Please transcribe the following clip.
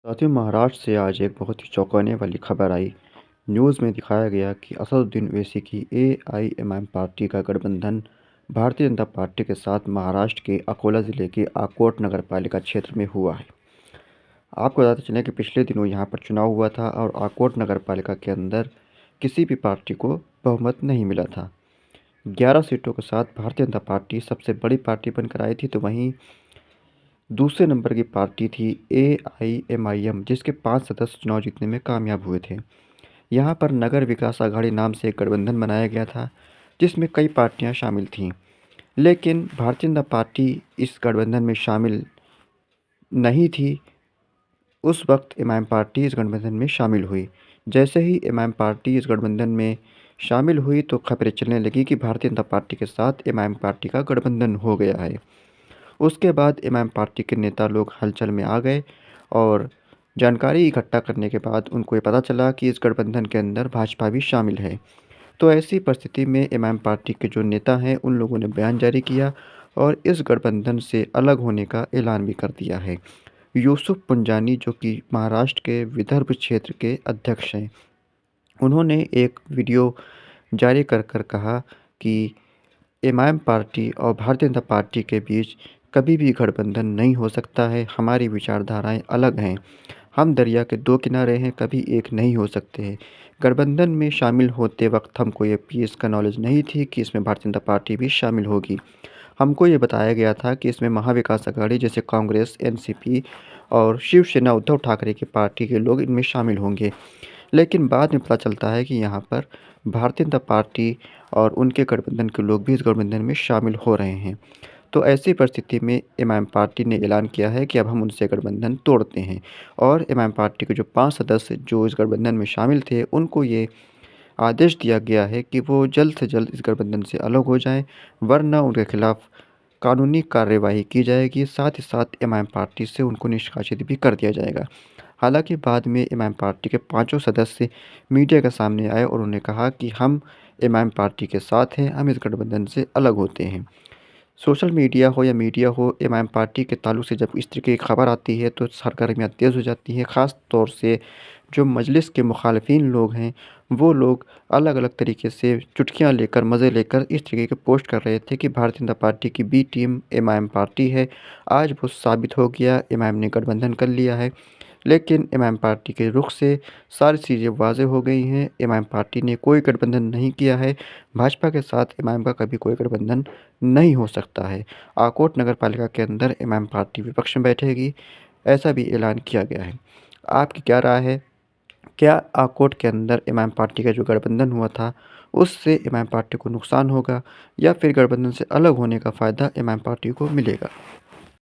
साथियों, महाराष्ट्र से आज एक बहुत ही चौंकाने वाली खबर आई। न्यूज़ में दिखाया गया कि असदुद्दीन ओवैसी की एआईएमआईएम पार्टी का गठबंधन भारतीय जनता पार्टी के साथ महाराष्ट्र के अकोला जिले के आकोट नगर पालिका क्षेत्र में हुआ है। आपको बताते चलें कि पिछले दिनों यहां पर चुनाव हुआ था और आकोट नगर पालिका के अंदर किसी भी पार्टी को बहुमत नहीं मिला था। 11 सीटों के साथ भारतीय जनता पार्टी सबसे बड़ी पार्टी बनकर आई थी, तो वहीं दूसरे नंबर की पार्टी थी एआईएमआईएम, जिसके 5 सदस्य चुनाव जीतने में कामयाब हुए थे। यहाँ पर नगर विकास आघाड़ी नाम से एक गठबंधन बनाया गया था, जिसमें कई पार्टियां शामिल थीं। लेकिन भारतीय जनता पार्टी इस गठबंधन में शामिल नहीं थी। उस वक्त एमआईएम पार्टी इस गठबंधन में शामिल हुई। जैसे ही एमआईएम पार्टी इस गठबंधन में शामिल हुई तो खबरें चलने लगी कि भारतीय जनता पार्टी के साथ एमआईएम पार्टी का गठबंधन हो गया है। उसके बाद एमआईएम पार्टी के नेता लोग हलचल में आ गए और जानकारी इकट्ठा करने के बाद उनको ये पता चला कि इस गठबंधन के अंदर भाजपा भी शामिल है। तो ऐसी परिस्थिति में एमआईएम पार्टी के जो नेता हैं उन लोगों ने बयान जारी किया और इस गठबंधन से अलग होने का ऐलान भी कर दिया है। यूसुफ पुंजानी, जो कि महाराष्ट्र के विदर्भ क्षेत्र के अध्यक्ष हैं, उन्होंने एक वीडियो जारी कर कर कहा कि एमआईएम पार्टी और भारतीय जनता पार्टी के बीच कभी भी गठबंधन नहीं हो सकता है। हमारी विचारधाराएं अलग हैं। हम दरिया के दो किनारे हैं, कभी एक नहीं हो सकते हैं। गठबंधन में शामिल होते वक्त हमको ये इसका नॉलेज नहीं थी कि इसमें भारतीय जनता पार्टी भी शामिल होगी। हमको ये बताया गया था कि इसमें महाविकास आघाड़ी जैसे कांग्रेस, एनसीपी और शिवसेना उद्धव ठाकरे की पार्टी के लोग इनमें शामिल होंगे। लेकिन बाद में पता चलता है कि यहाँ पर भारतीय जनता पार्टी और उनके गठबंधन के लोग भी इस गठबंधन में शामिल हो रहे हैं। तो ऐसी परिस्थिति में एमआईएम पार्टी ने ऐलान किया है कि अब हम उनसे गठबंधन तोड़ते हैं और एमआईएम पार्टी के जो 5 सदस्य जो इस गठबंधन में शामिल थे, उनको ये आदेश दिया गया है कि वो जल्द से जल्द इस गठबंधन से अलग हो जाएँ, वरना उनके खिलाफ कानूनी कार्यवाही की जाएगी। साथ ही साथ एमआईएम पार्टी से उनको निष्कासित भी कर दिया जाएगा। हालाँकि बाद में एमआईएम पार्टी के पाँचों सदस्य मीडिया के सामने आए और उन्होंने कहा कि हम एमआईएम पार्टी के साथ हैं, हम इस गठबंधन से अलग होते हैं। सोशल मीडिया हो या मीडिया हो, एमआईएम पार्टी के ताल्लुक से जब इस तरीके की खबर आती है तो सरगर्मियाँ तेज़ हो जाती हैं। ख़ास तौर से जो मजलिस के मुखालिफिन लोग हैं, वो लोग अलग-अलग तरीके से चुटकियाँ लेकर, मज़े लेकर इस तरीके के पोस्ट कर रहे थे कि भारतीय जनता पार्टी की बी टीम एमआईएम पार्टी है। आज वो साबित हो गया, एमआईएम ने गठबंधन कर लिया है। लेकिन एमआईएम पार्टी के रुख से सारी चीज़ें वाज़ेह हो गई हैं। एमआईएम पार्टी ने कोई गठबंधन नहीं किया है। भाजपा के साथ एमआईएम का कभी कोई गठबंधन नहीं हो सकता है। आकोट नगर पालिका के अंदर एमआईएम पार्टी विपक्ष में बैठेगी, ऐसा भी ऐलान किया गया है। आपकी क्या राय है? क्या आकोट के अंदर एमआईएम पार्टी का जो गठबंधन हुआ था, उससे एमआईएम पार्टी को नुकसान होगा या फिर गठबंधन से अलग होने का फ़ायदा एमआईएम पार्टी को मिलेगा?